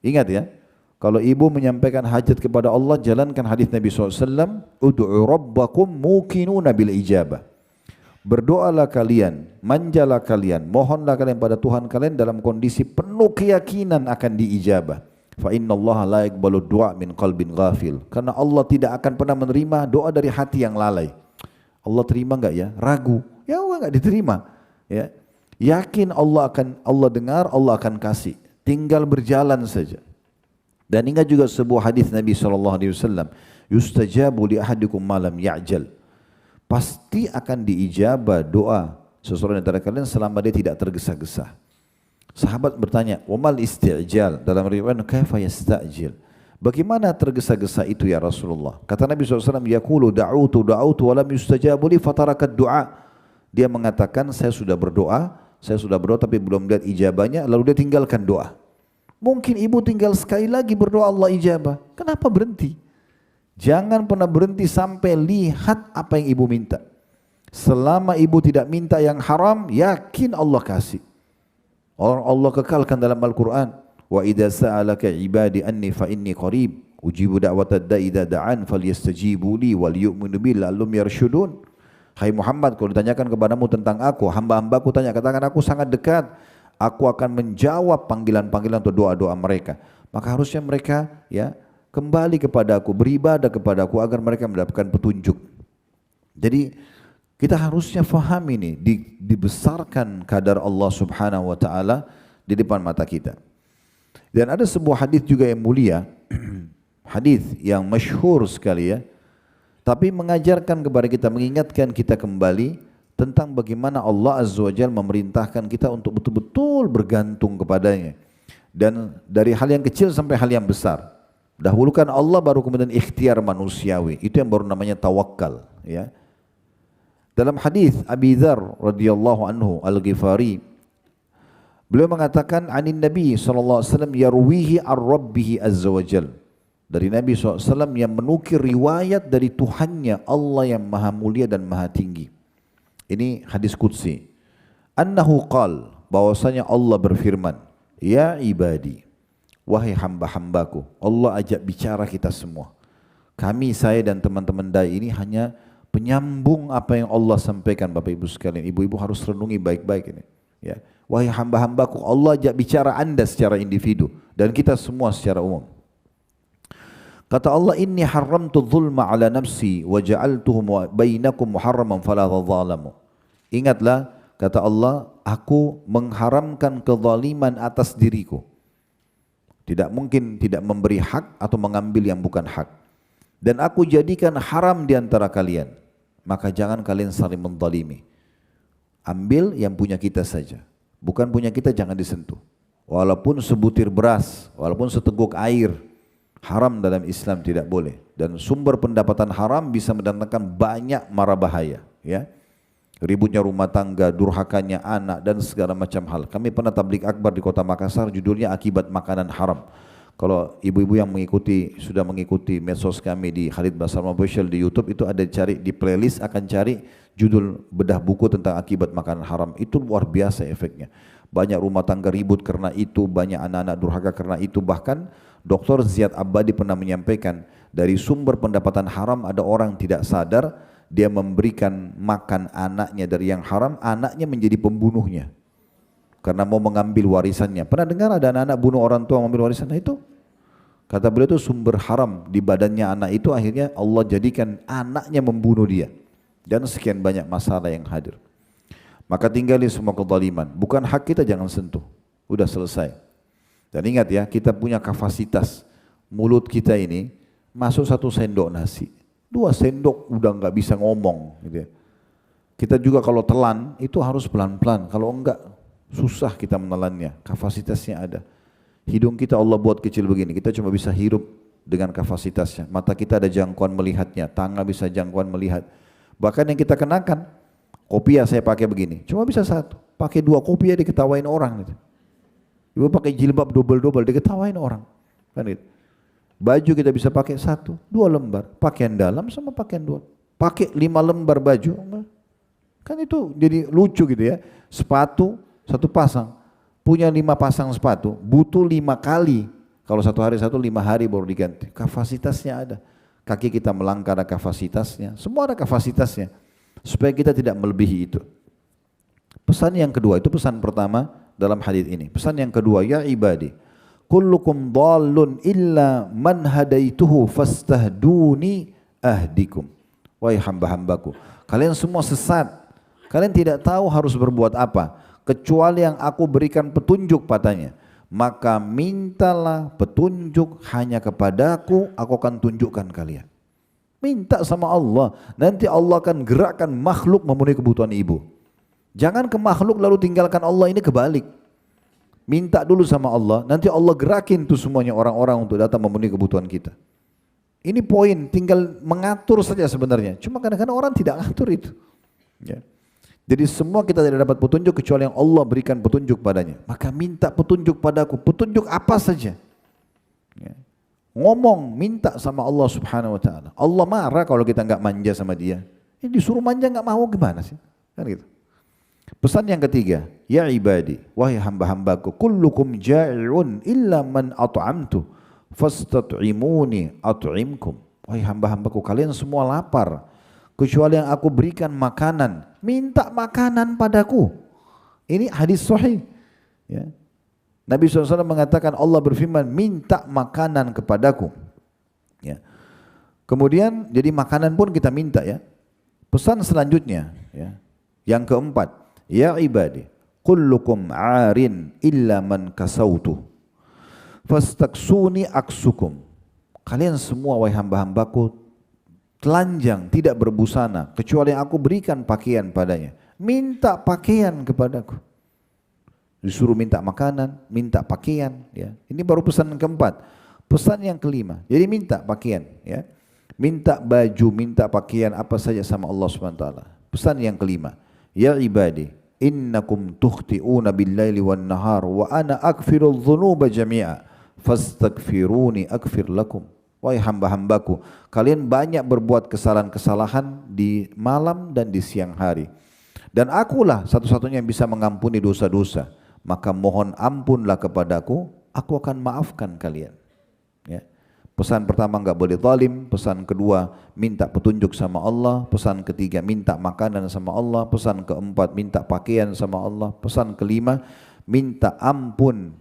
Ingat ya, kalau ibu menyampaikan hajat kepada Allah, jalankan hadis Nabi SAW, Udu'u rabbakum muqinuna bil ijabah. Berdoalah kalian, manjalah kalian, mohonlah kalian pada Tuhan kalian dalam kondisi penuh keyakinan akan diijabah. Fa inna Allah la yaqbalu du'a min qalbin ghafil. Karena Allah tidak akan pernah menerima doa dari hati yang lalai. Allah terima enggak ya? Ragu. Ya Allah enggak diterima. Ya. Yakin Allah dengar, Allah akan kasih. Tinggal berjalan saja. Dan ingat juga sebuah hadis Nabi SAW, yustajabu li ahadikum malam ya'jal. Pasti akan diijabah doa seseorang antara kalian selama dia tidak tergesa-gesa. Sahabat bertanya, "Wamal isti'jal?" Dalam riwayat, "Kaifa yasta'jil?" Bagaimana tergesa-gesa itu ya Rasulullah? Kata Nabi SAW, "Yaqulu da'utu wa lam yustajabu li fatarakat du'a." Dia mengatakan, saya sudah berdoa tapi belum lihat ijabahnya, lalu dia tinggalkan doa. Mungkin ibu tinggal sekali lagi berdoa Allah ijabah. Kenapa berhenti? Jangan pernah berhenti sampai lihat apa yang ibu minta. Selama ibu tidak minta yang haram, yakin Allah kasih. Orang Allah kekalkan dalam Al-Quran, wa idza sa'alaka ibadi anni fa inni qarib ujibu da'watad da'i idza da'an falyastajibu li wal yu'minu bi la'allahum yarshudun. Hai Muhammad, kalau ditanyakan kepadamu tentang aku, hamba-hambaku tanya, katakan aku sangat dekat. Aku akan menjawab panggilan-panggilan atau doa-doa mereka. Maka harusnya mereka ya kembali kepada aku, beribadah kepada aku agar mereka mendapatkan petunjuk. Jadi kita harusnya faham ini, dibesarkan kadar Allah Subhanahu wa taala di depan mata kita. Dan ada sebuah hadis juga yang mulia, hadis yang masyhur sekali ya, tapi mengajarkan kepada kita, mengingatkan kita kembali tentang bagaimana Allah Azza wa Jalla memerintahkan kita untuk betul-betul bergantung kepadanya. Dan dari hal yang kecil sampai hal yang besar. Dahulukan Allah baru kemudian ikhtiar manusiawi. Itu yang baru namanya tawakal, ya. Dalam hadis Abi Dzar radhiyallahu anhu Al-Ghifari, beliau mengatakan anin Nabi sallallahu alaihi wasallam yarwihi ar-rabbih azza wajal. Dari Nabi SAW yang menukir riwayat dari Tuhannya, Allah yang maha mulia dan maha tinggi. Ini hadis qudsi. Annahu qal, bahwasanya Allah berfirman, ya ibadi, wahai hamba-hambaku. Allah ajak bicara kita semua. Kami, saya dan teman-teman dai ini hanya penyambung apa yang Allah sampaikan. Bapak ibu sekalian, ibu-ibu harus renungi baik-baik ini. Ya, wahai hamba-hambaku, Allah ajak bicara anda secara individu dan kita semua secara umum. Kata Allah, inni haramtu dzulma ala nafsi wa ja'altuhu bainakum muharraman fala tadzalamu. Ingatlah, kata Allah, aku mengharamkan kezaliman atas diriku. Tidak mungkin tidak memberi hak atau mengambil yang bukan hak. Dan aku jadikan haram di antara kalian. Maka jangan kalian saling menzalimi. Ambil yang punya kita saja. Bukan punya kita jangan disentuh. Walaupun sebutir beras, walaupun seteguk air, haram dalam Islam tidak boleh. Dan sumber pendapatan haram bisa mendatangkan banyak mara bahaya. Ya, ributnya rumah tangga, durhakanya anak dan segala macam hal. Kami pernah tablik akbar di kota Makassar, judulnya akibat makanan haram. Kalau ibu-ibu yang sudah mengikuti medsos kami di Khalid Basar Official di YouTube, itu ada cari di playlist, akan cari judul bedah buku tentang akibat makanan haram. Itu luar biasa efeknya. Banyak rumah tangga ribut karena itu, banyak anak-anak durhaka karena itu. Bahkan Dr. Ziyad Abadi pernah menyampaikan, dari sumber pendapatan haram ada orang tidak sadar, dia memberikan makan anaknya dari yang haram, anaknya menjadi pembunuhnya. Karena mau mengambil warisannya. Pernah dengar ada anak-anak bunuh orang tua mengambil warisan? Nah itu, kata beliau itu sumber haram di badannya anak itu, akhirnya Allah jadikan anaknya membunuh dia. Dan sekian banyak masalah yang hadir. Maka tinggali semua kezaliman. Bukan hak kita jangan sentuh. Udah selesai. Dan ingat ya, kita punya kapasitas. Mulut kita ini masuk 1 sendok nasi, 2 sendok udah nggak bisa ngomong. Gitu ya. Kita juga kalau telan itu harus pelan-pelan. Kalau enggak susah kita menelannya. Kapasitasnya ada. Hidung kita Allah buat kecil begini. Kita cuma bisa hirup dengan kapasitasnya. Mata kita ada jangkauan melihatnya. Tangan bisa jangkauan melihat. Bahkan yang kita kenakan, kopiah saya pakai begini, cuma bisa 1. Pakai 2 kopiah diketawain orang. Gitu. Ibu pakai jilbab double-double diketawain orang. Kan gitu. Baju kita bisa pakai 1, 2 lembar. Pakaian dalam sama pakaian luar. Pakai 5 lembar baju. Kan itu jadi lucu gitu ya. Sepatu 1 pasang. Punya 5 pasang sepatu. Butuh 5 kali Kalau 1 hari 5 hari baru diganti. Kapasitasnya ada. Kaki kita melangkah ada kapasitasnya. Semua ada kapasitasnya. Supaya kita tidak melebihi itu. Pesan yang kedua, itu pesan pertama dalam hadis ini. Pesan yang kedua, ya ibadi, kullukum dhallun illa man hadaituhu fastahduni ahdikum. Wahai hamba-hambaku, kalian semua sesat. Kalian tidak tahu harus berbuat apa kecuali yang aku berikan petunjuk padanya. Maka mintalah petunjuk hanya kepadaku, aku akan tunjukkan kalian. Minta sama Allah, nanti Allah akan gerakkan makhluk memenuhi kebutuhan ibu. Jangan ke makhluk lalu tinggalkan Allah, ini kebalik. Minta dulu sama Allah, nanti Allah gerakin tuh semuanya orang-orang untuk datang memenuhi kebutuhan kita. Ini poin, tinggal mengatur saja sebenarnya. Cuma kadang-kadang orang tidak ngatur itu. Ya. Jadi semua kita tidak dapat petunjuk kecuali yang Allah berikan petunjuk padanya. Maka minta petunjuk padaku, petunjuk apa saja. Ya. Ngomong, minta sama Allah Subhanahu Wa Taala. Allah marah kalau kita nggak manja sama Dia. Ini disuruh manja nggak mau gimana sih? Kan gitu. Pesan yang ketiga, ya ibadi, wahai hamba-hambaku, kullukum ja'i'un illa man at'amtu fastat'imuni at'imkum. Wahai hamba-hambaku, kalian semua lapar kecuali yang aku berikan makanan. Minta makanan padaku. Ini hadis sahih. Ya. Nabi SAW mengatakan, Allah berfirman, minta makanan kepadaku. Ya. Kemudian jadi makanan pun kita minta ya. Pesan selanjutnya, ya. Yang keempat, ya ibadi, kullukum arin illa man kasautu fastaksuni aksukum. Kalian semua wahai hamba-hambaku telanjang, tidak berbusana kecuali yang aku berikan pakaian padanya. Minta pakaian kepadaku. Disuruh minta makanan, minta pakaian, ya. Ini baru pesan yang keempat. Pesan yang kelima, jadi minta pakaian, ya. Minta baju, minta pakaian apa saja sama Allah SWT. Pesan yang kelima, ya ibadi, innakum tukhti'una bil-laili wan-nahar wa ana aghfirudz dzunuba jami'a fastaghfiruni aghfir lakum. Wahai hamba-hambaku, kalian banyak berbuat kesalahan-kesalahan di malam dan di siang hari. Dan akulah satu-satunya yang bisa mengampuni dosa-dosa. Maka mohon ampunlah kepadaku, aku akan maafkan kalian. Ya. Pesan pertama enggak boleh zalim, pesan kedua minta petunjuk sama Allah, pesan ketiga minta makanan sama Allah, pesan keempat minta pakaian sama Allah, pesan kelima minta ampun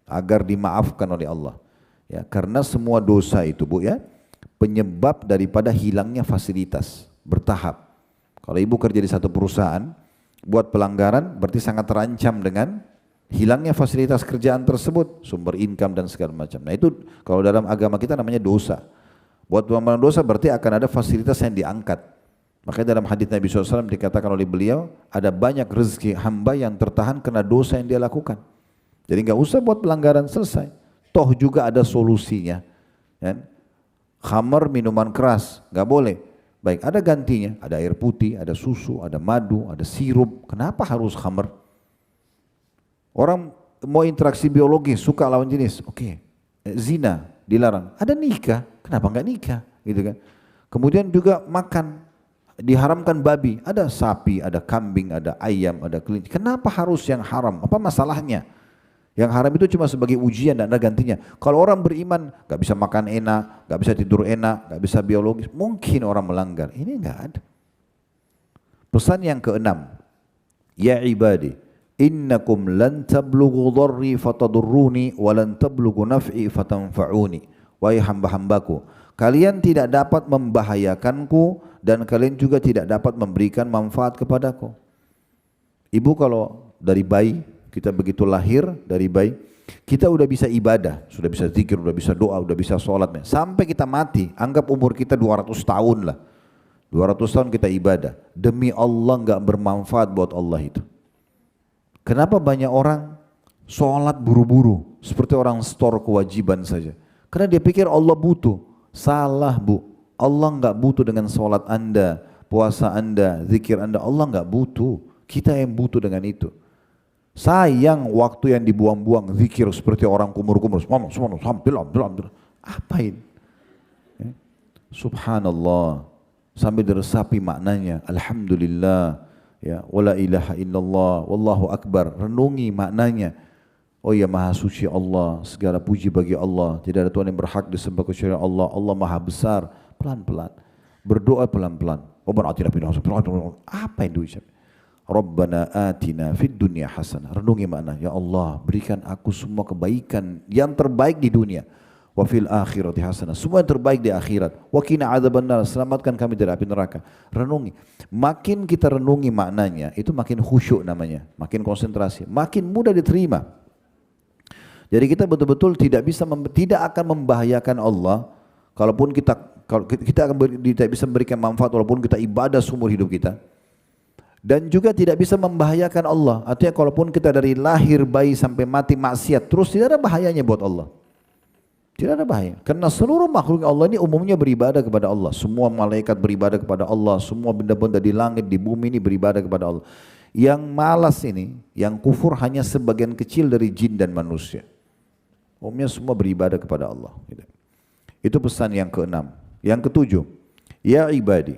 agar dimaafkan oleh Allah. Ya, karena semua dosa itu Bu ya, penyebab daripada hilangnya fasilitas bertahap. Kalau ibu kerja di satu perusahaan, buat pelanggaran berarti sangat terancam dengan hilangnya fasilitas kerjaan tersebut, sumber income dan segala macam. Nah itu kalau dalam agama kita namanya dosa. Buat pelanggaran dosa berarti akan ada fasilitas yang diangkat. Makanya dalam hadits Nabi SAW dikatakan oleh beliau, ada banyak rezeki hamba yang tertahan karena dosa yang dia lakukan. Jadi nggak usah buat pelanggaran, selesai. Toh juga ada solusinya. Kan? Khamar, minuman keras, nggak boleh. Baik, ada gantinya, ada air putih, ada susu, ada madu, ada sirup. Kenapa harus khamar? Orang mau interaksi biologis, suka lawan jenis, oke. Zina dilarang. Ada nikah, kenapa nggak nikah? Gitu kan? Kemudian juga makan, diharamkan babi. Ada sapi, ada kambing, ada ayam, ada kelinci. Kenapa harus yang haram? Apa masalahnya? Yang haram itu cuma sebagai ujian dan ada gantinya. Kalau orang beriman, gak bisa makan enak, gak bisa tidur enak, gak bisa biologis, mungkin orang melanggar. Ini gak ada. Pesan yang keenam, ya ibadi, innakum lan tablughu dharri fatadurruni wa lan tablughu naf'i fatanfa'uni. Wahai hamba-hambaku, kalian tidak dapat membahayakanku dan kalian juga tidak dapat memberikan manfaat kepadaku. Ibu kalau dari bayi, kita begitu lahir dari bayi, kita udah bisa ibadah, sudah bisa zikir, udah bisa doa, udah bisa sholat. Sampai kita mati, anggap umur kita 200 tahun lah. 200 tahun kita ibadah. Demi Allah enggak bermanfaat buat Allah itu. Kenapa banyak orang sholat buru-buru, seperti orang store kewajiban saja. Karena dia pikir Allah butuh. Salah Bu, Allah enggak butuh dengan sholat Anda, puasa Anda, zikir Anda. Allah enggak butuh, kita yang butuh dengan itu. Sayang waktu yang dibuang-buang zikir seperti orang kumur-kumur, sambil. Apain? Ya. Subhanallah, sambil diresapi maknanya. Alhamdulillah, ya, wala ilaha illallah, wallahu akbar. Renungi maknanya. Oh ya, maha suci Allah, segala puji bagi Allah, tidak ada Tuhan yang berhak disembah kecuali Allah, Allah maha besar. Pelan-pelan, berdoa pelan-pelan. Rabbana atina fid dunya hasanah. Apa yang diucap? Rabbana atina fid dunya hasanah. Renungi makna, ya Allah berikan aku semua kebaikan yang terbaik di dunia. Wa fil akhirati hasanah, semua yang terbaik di akhirat. Wa qina adzabannar, selamatkan kami dari api neraka. Renungi. Makin kita renungi maknanya, itu makin khusyuk namanya, makin konsentrasi, makin mudah diterima. Jadi kita betul-betul tidak akan membahayakan Allah kalau kita tidak bisa memberikan manfaat walaupun kita ibadah seumur hidup kita. Dan juga tidak bisa membahayakan Allah. Artinya kalaupun kita dari lahir bayi sampai mati maksiat terus, tidak ada bahayanya buat Allah. Tidak ada bahaya. Karena seluruh makhluk Allah ini umumnya beribadah kepada Allah. Semua malaikat beribadah kepada Allah. Semua benda-benda di langit, di bumi ini beribadah kepada Allah. Yang malas ini, yang kufur hanya sebagian kecil dari jin dan manusia. Umumnya semua beribadah kepada Allah. Itu pesan yang keenam. Yang ketujuh, ya ibadi,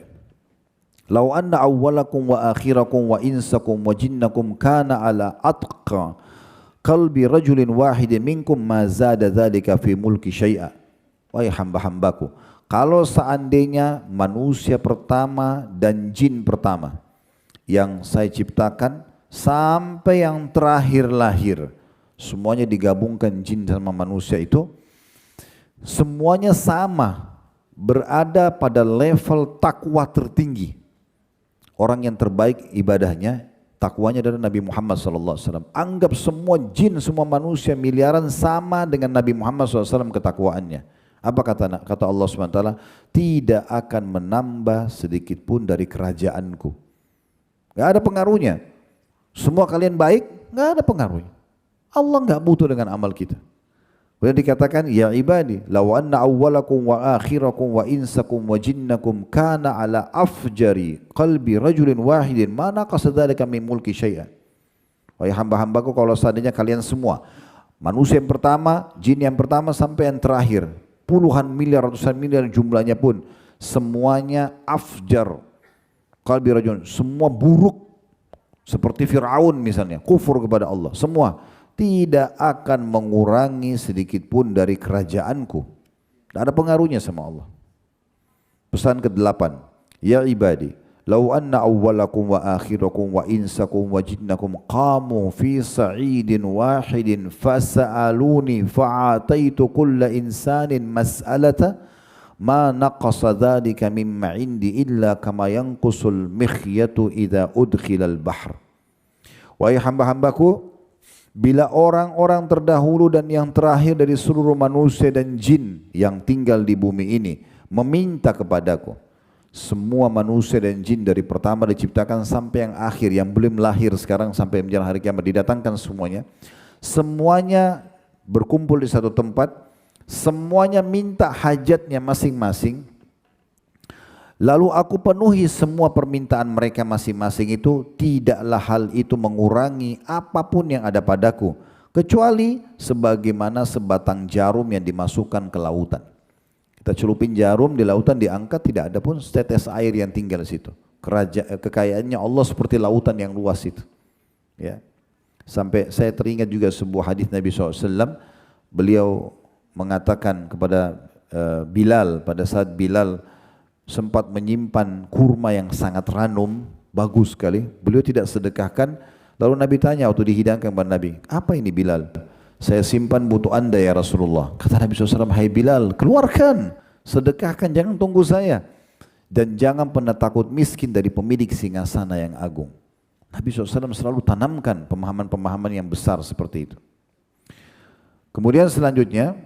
lau anna awwalakum wa akhirakum wa insakum wa jinnakum kana ala atqa qalbi rajulin wahidin minkum ma zada dzalika fi mulki syai'a. Wahai hamba-hambaku, kalau seandainya manusia pertama dan jin pertama yang saya ciptakan sampai yang terakhir lahir, semuanya digabungkan jin sama manusia itu, semuanya sama, berada pada level takwa tertinggi. Orang yang terbaik ibadahnya, takwanya adalah Nabi Muhammad SAW. Anggap semua jin, semua manusia miliaran sama dengan Nabi Muhammad SAW ketakwaannya. Apa kata Allah SWT? Tidak akan menambah sedikit pun dari kerajaanku. Gak ada pengaruhnya. Semua kalian baik, gak ada pengaruhnya. Allah enggak butuh dengan amal kita. Kemudian dikatakan, ya ibadi, law anna awwalakum wa akhirakum wa insakum wa jinnakum kana ala afjari qalbi rajulin wahidin ma naqasa dzalika min mulki syai'an. Wahai hamba-hambaku, kalau seandainya kalian semua, manusia yang pertama, jin yang pertama sampai yang terakhir, puluhan miliar, ratusan miliar jumlahnya pun, semuanya afjar qalbi rajulin, semua buruk seperti Fir'aun misalnya, kufur kepada Allah, semua tidak akan mengurangi sedikit pun dari kerajaanku. Tidak ada pengaruhnya sama Allah. Pesan ke-8, ya ibadi, lau anna awwalakum wa akhirakum wa insakum wa jinnakum qamu fi sa'idin wahidin fasa'aluni fa'ataitu kulla insanin mas'alata ma naqasa dhalika mimma indi illa kama yanqusul mikhyatu idza udkhilal bahr. Wahai hamba-hambaku, bila orang-orang terdahulu dan yang terakhir dari seluruh manusia dan jin yang tinggal di bumi ini meminta kepadaku, semua manusia dan jin dari pertama diciptakan sampai yang akhir, yang belum lahir sekarang sampai menjelang hari kiamat, didatangkan semuanya berkumpul di satu tempat, semuanya minta hajatnya masing-masing, lalu aku penuhi semua permintaan mereka masing-masing itu, tidaklah hal itu mengurangi apapun yang ada padaku, kecuali sebagaimana sebatang jarum yang dimasukkan ke lautan. Kita celupin jarum di lautan, diangkat, tidak ada pun setetes air yang tinggal di situ. Kekayaannya Allah seperti lautan yang luas itu. Ya. Sampai saya teringat juga sebuah hadis Nabi SAW, beliau mengatakan kepada Bilal, pada saat Bilal sempat menyimpan kurma yang sangat ranum, bagus sekali, beliau tidak sedekahkan. Lalu Nabi tanya waktu dihidangkan kepada Nabi, apa ini Bilal? Saya simpan butuh anda ya Rasulullah. Kata Nabi SAW, hai Bilal, keluarkan, sedekahkan, jangan tunggu saya. Dan jangan pernah takut miskin dari pemilik singgasana yang agung. Nabi SAW selalu tanamkan pemahaman-pemahaman yang besar seperti itu. Kemudian selanjutnya,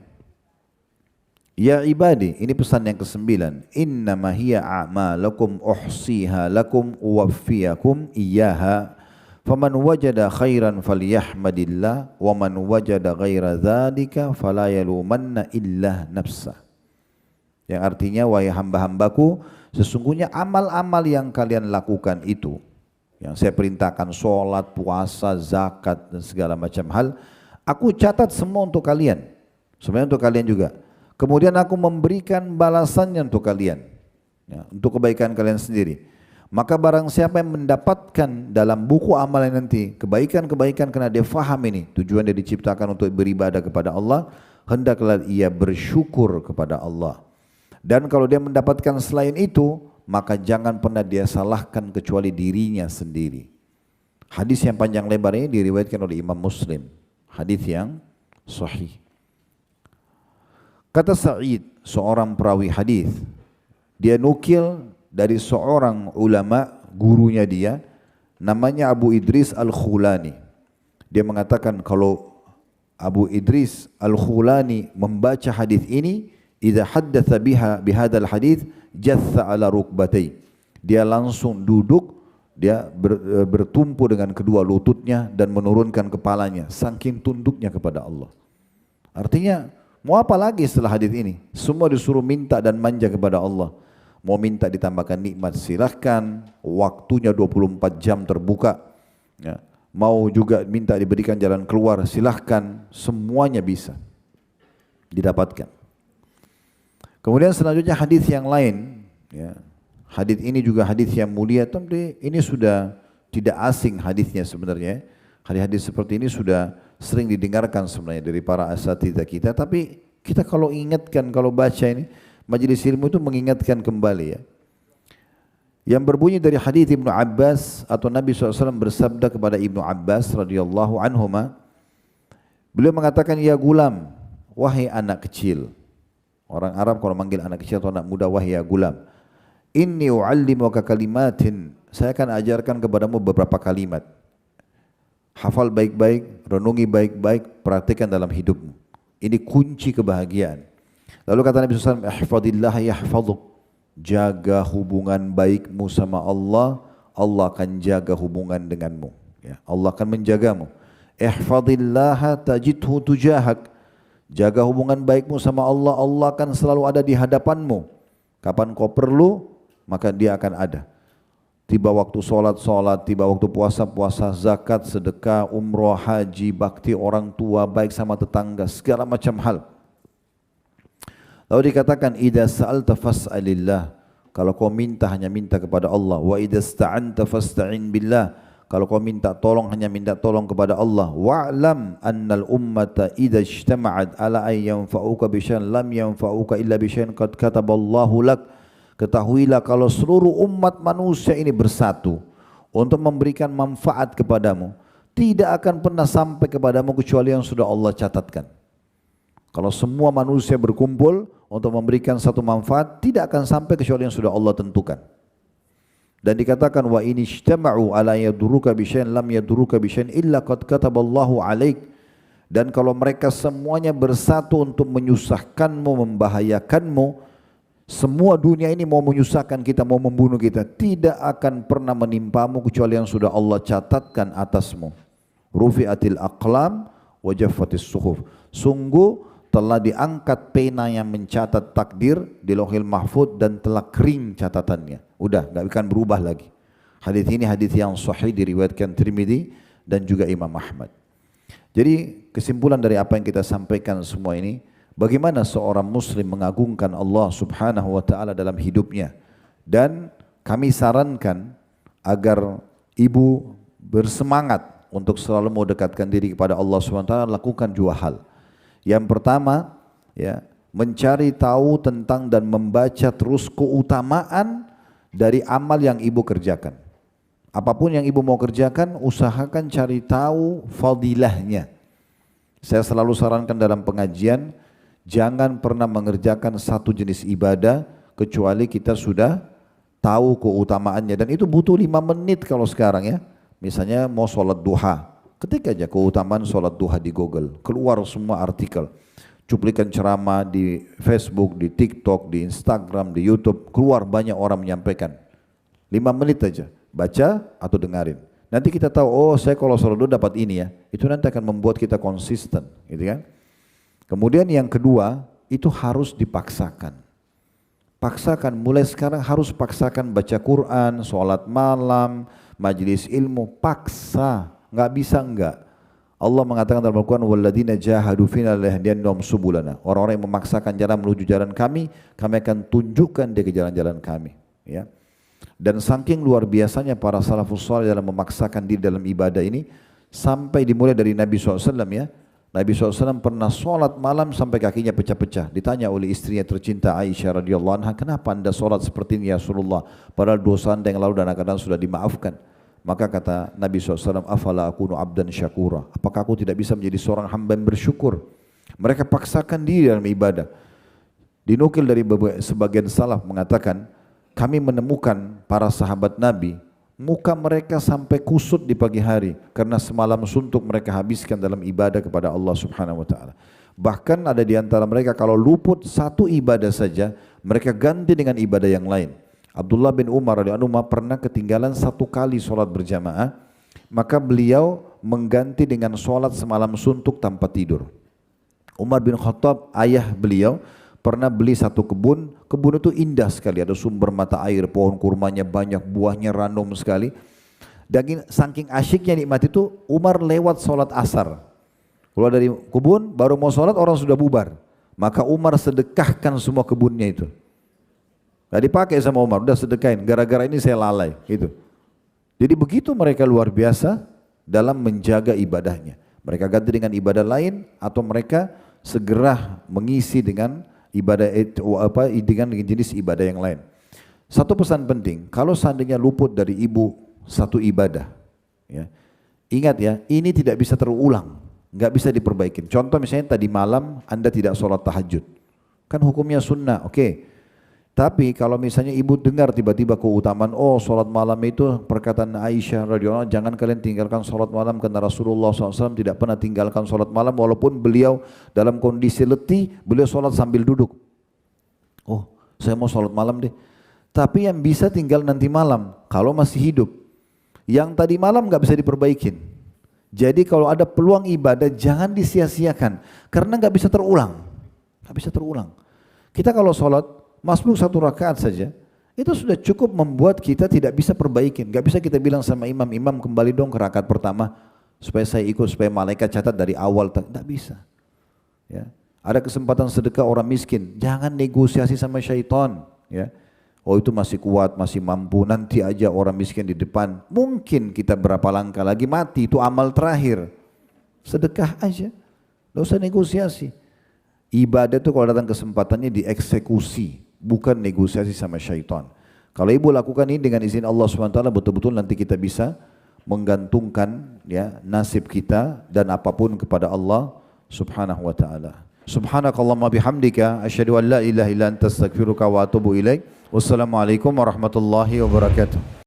ya ibadi, ini pesan yang ke-9. Innama hiya a'malakum uhsiha lakum uwaffiyakum iyyaha. Faman wajada khairan falyahmadillah wa man wajada ghaira dzalika fala yalumanna illa nafsah. Yang artinya, wahai hamba-hambaku, sesungguhnya amal-amal yang kalian lakukan itu, yang saya perintahkan, sholat, puasa, zakat dan segala macam hal, aku catat semua untuk kalian, sebenarnya untuk kalian juga. Kemudian aku memberikan balasannya untuk kalian, ya, untuk kebaikan kalian sendiri. Maka barang siapa yang mendapatkan dalam buku amalan nanti kebaikan-kebaikan karena dia faham ini tujuan dia diciptakan untuk beribadah kepada Allah, hendaklah ia bersyukur kepada Allah. Dan kalau dia mendapatkan selain itu, maka jangan pernah dia salahkan kecuali dirinya sendiri. Hadis yang panjang lebar ini diriwayatkan oleh Imam Muslim. Hadis yang sahih. Kata Sa'id, seorang perawi hadis, dia nukil dari seorang ulama, gurunya dia, namanya Abu Idris Al-Khulani. Dia mengatakan kalau Abu Idris Al-Khulani membaca hadis ini, idza haddatsa bihadzal hadis jatha ala rukbatai. Dia langsung duduk, dia bertumpu dengan kedua lututnya dan menurunkan kepalanya saking tunduknya kepada Allah. Artinya mau apa lagi setelah hadis ini? Semua disuruh minta dan manja kepada Allah. Mau minta ditambahkan nikmat silahkan, waktunya 24 jam terbuka. Ya. Mau juga minta diberikan jalan keluar silahkan, semuanya bisa didapatkan. Kemudian selanjutnya hadis yang lain, ya. Hadis ini juga hadis yang mulia, tapi ini sudah tidak asing hadisnya sebenarnya. Hadis-hadis seperti ini sudah sering didengarkan sebenarnya dari para asatidzah kita, tapi kita kalau ingatkan, kalau baca ini majelis ilmu itu mengingatkan kembali ya. Yang berbunyi dari hadis Ibnu Abbas atau Nabi SAW bersabda kepada Ibnu Abbas radhiyallahu anhuma, beliau mengatakan, ya gulam, wahai anak kecil. Orang Arab kalau manggil anak kecil atau anak muda, wahai ya gulam, inni u'allimuka kalimatin, saya akan ajarkan kepadamu beberapa kalimat. Hafal baik-baik, renungi baik-baik, praktikkan dalam hidupmu. Ini kunci kebahagiaan. Lalu kata Nabi SAW, ihfadillah yahfaduk, jaga hubungan baikmu sama Allah, Allah akan jaga hubungan denganmu. Ya, Allah akan menjagamu. Ihfadillah tajidhu tujahak, jaga hubungan baikmu sama Allah, Allah akan selalu ada di hadapanmu. Kapan kau perlu, maka dia akan ada. Tiba waktu solat, tiba waktu puasa, zakat, sedekah, umroh, haji, bakti orang tua, baik sama tetangga, segala macam hal. Lalu dikatakan, idza sa'alta fas'alillah, kalau kau minta hanya minta kepada Allah. Wa idza ista'anta fasta'in billah, kalau kau minta tolong hanya minta tolong kepada Allah. Wa'lam annal ummata idza ijtama'at ala an yanfa'uka bi syai'in lam yanfa'uka illa bi syai'in qad kataballahu lak. Ketahuilah kalau seluruh umat manusia ini bersatu untuk memberikan manfaat kepadamu, tidak akan pernah sampai kepadamu kecuali yang sudah Allah catatkan. Kalau semua manusia berkumpul untuk memberikan satu manfaat, tidak akan sampai kecuali yang sudah Allah tentukan. Dan dikatakan, wa in ijtama'u ala yadurruka bi syai'in lam yadurruka bi syai'in illa qad kataballahu 'alaik. Dan kalau mereka semuanya bersatu untuk menyusahkanmu, membahayakanmu, semua dunia ini mau menyusahkan kita, mau membunuh kita, tidak akan pernah menimpamu kecuali yang sudah Allah catatkan atasmu. Rufi'atil aqlam wa jaffatis suhuf. Sungguh telah diangkat pena yang mencatat takdir di Lauhil Mahfuz dan telah kering catatannya. Udah, enggak akan berubah lagi. Hadis ini hadis yang sahih diriwayatkan Tirmidzi dan juga Imam Ahmad. Jadi kesimpulan dari apa yang kita sampaikan semua ini, bagaimana seorang muslim mengagungkan Allah Subhanahu wa taala dalam hidupnya. Dan kami sarankan agar ibu bersemangat untuk selalu mau dekatkan diri kepada Allah Subhanahu wa taala, lakukan dua hal. Yang pertama, ya, mencari tahu tentang dan membaca terus keutamaan dari amal yang ibu kerjakan. Apapun yang ibu mau kerjakan, usahakan cari tahu fadilahnya. Saya selalu sarankan dalam pengajian, jangan pernah mengerjakan satu jenis ibadah kecuali kita sudah tahu keutamaannya. Dan itu butuh 5 menit kalau sekarang ya. Misalnya mau sholat duha, ketik aja keutamaan sholat duha di Google, keluar semua artikel. Cuplikan ceramah di Facebook, di TikTok, di Instagram, di YouTube, keluar banyak orang menyampaikan. 5 menit aja, baca atau dengarin. Nanti kita tahu, oh saya kalau sholat duha dapat ini ya. Itu nanti akan membuat kita konsisten, gitu kan? Kemudian yang kedua, itu harus dipaksakan. Paksakan, mulai sekarang harus paksakan baca Quran, sholat malam, majelis ilmu, paksa. Enggak bisa enggak. Allah mengatakan dalam Al-Quran, walladzina jahadu fina lanahdiyannahum subulana. Orang-orang yang memaksakan jalan menuju jalan kami akan tunjukkan dia ke jalan-jalan kami. Ya. Dan saking luar biasanya para salafus saleh dalam memaksakan diri dalam ibadah ini, sampai dimulai dari Nabi SAW ya. Nabi SAW pernah sholat malam sampai kakinya pecah-pecah. Ditanya oleh istrinya tercinta Aisyah radhiyallahu anha, kenapa anda sholat seperti ini ya Rasulullah? Padahal dosa anda yang lalu dan akan datang sudah dimaafkan. Maka kata Nabi SAW, afala akunu abdan syakura. Apakah aku tidak bisa menjadi seorang hamba yang bersyukur? Mereka paksakan diri dalam ibadah. Dinukil dari sebagian salaf mengatakan, kami menemukan para sahabat Nabi, muka mereka sampai kusut di pagi hari karena semalam suntuk mereka habiskan dalam ibadah kepada Allah Subhanahu wa taala. Bahkan ada di antara mereka kalau luput satu ibadah saja, mereka ganti dengan ibadah yang lain. Abdullah bin Umar radhiyallahu anhu pernah ketinggalan satu kali sholat berjamaah, maka beliau mengganti dengan sholat semalam suntuk tanpa tidur. Umar bin Khattab, ayah beliau, pernah beli satu kebun itu indah sekali, ada sumber mata air, pohon kurmanya banyak, buahnya random sekali. Dan saking asyiknya nikmat itu, Umar lewat sholat asar. Keluar dari kebun, baru mau sholat orang sudah bubar. Maka Umar sedekahkan semua kebunnya itu. Gak dipakai sama Umar, udah sedekahin, gara-gara ini saya lalai. Gitu. Jadi begitu mereka luar biasa dalam menjaga ibadahnya. Mereka ganti dengan ibadah lain atau mereka segera mengisi dengan ibadah dengan jenis ibadah yang lain. Satu pesan penting, kalau seandainya luput dari ibu satu ibadah, ya, ingat ya, ini tidak bisa terulang, nggak bisa diperbaikin. Contoh misalnya tadi malam Anda tidak sholat tahajud, kan hukumnya sunnah, oke. Tapi kalau misalnya ibu dengar tiba-tiba keutamaan, oh sholat malam itu perkataan Aisyah radhiyallahu anha, jangan kalian tinggalkan sholat malam karena Rasulullah SAW tidak pernah tinggalkan sholat malam walaupun beliau dalam kondisi letih, beliau sholat sambil duduk. Oh saya mau sholat malam deh. Tapi yang bisa tinggal nanti malam kalau masih hidup. Yang tadi malam nggak bisa diperbaikin. Jadi kalau ada peluang ibadah jangan disia-siakan karena nggak bisa terulang, nggak bisa terulang. Kita kalau sholat masbuk satu rakaat saja, itu sudah cukup membuat kita tidak bisa perbaikin. Gak bisa kita bilang sama imam, imam kembali dong ke rakaat pertama supaya saya ikut, supaya malaikat catat dari awal. Tidak bisa. Ya. Ada kesempatan sedekah orang miskin, jangan negosiasi sama syaitan. Ya. Oh itu masih kuat, masih mampu, nanti aja orang miskin di depan. Mungkin kita berapa langkah lagi mati, itu amal terakhir. Sedekah aja, gak usah negosiasi. Ibadah itu kalau datang kesempatannya dieksekusi, bukan negosiasi sama syaitan. Kalau ibu lakukan ini dengan izin Allah SWT, betul-betul nanti kita bisa menggantungkan ya nasib kita dan apapun kepada Allah Subhanahu wa taala. Subhanakallahumma bihamdika asyhadu an la ilaha illa anta astaghfiruka wa atubu ilaik. Wassalamualaikum warahmatullahi wabarakatuh.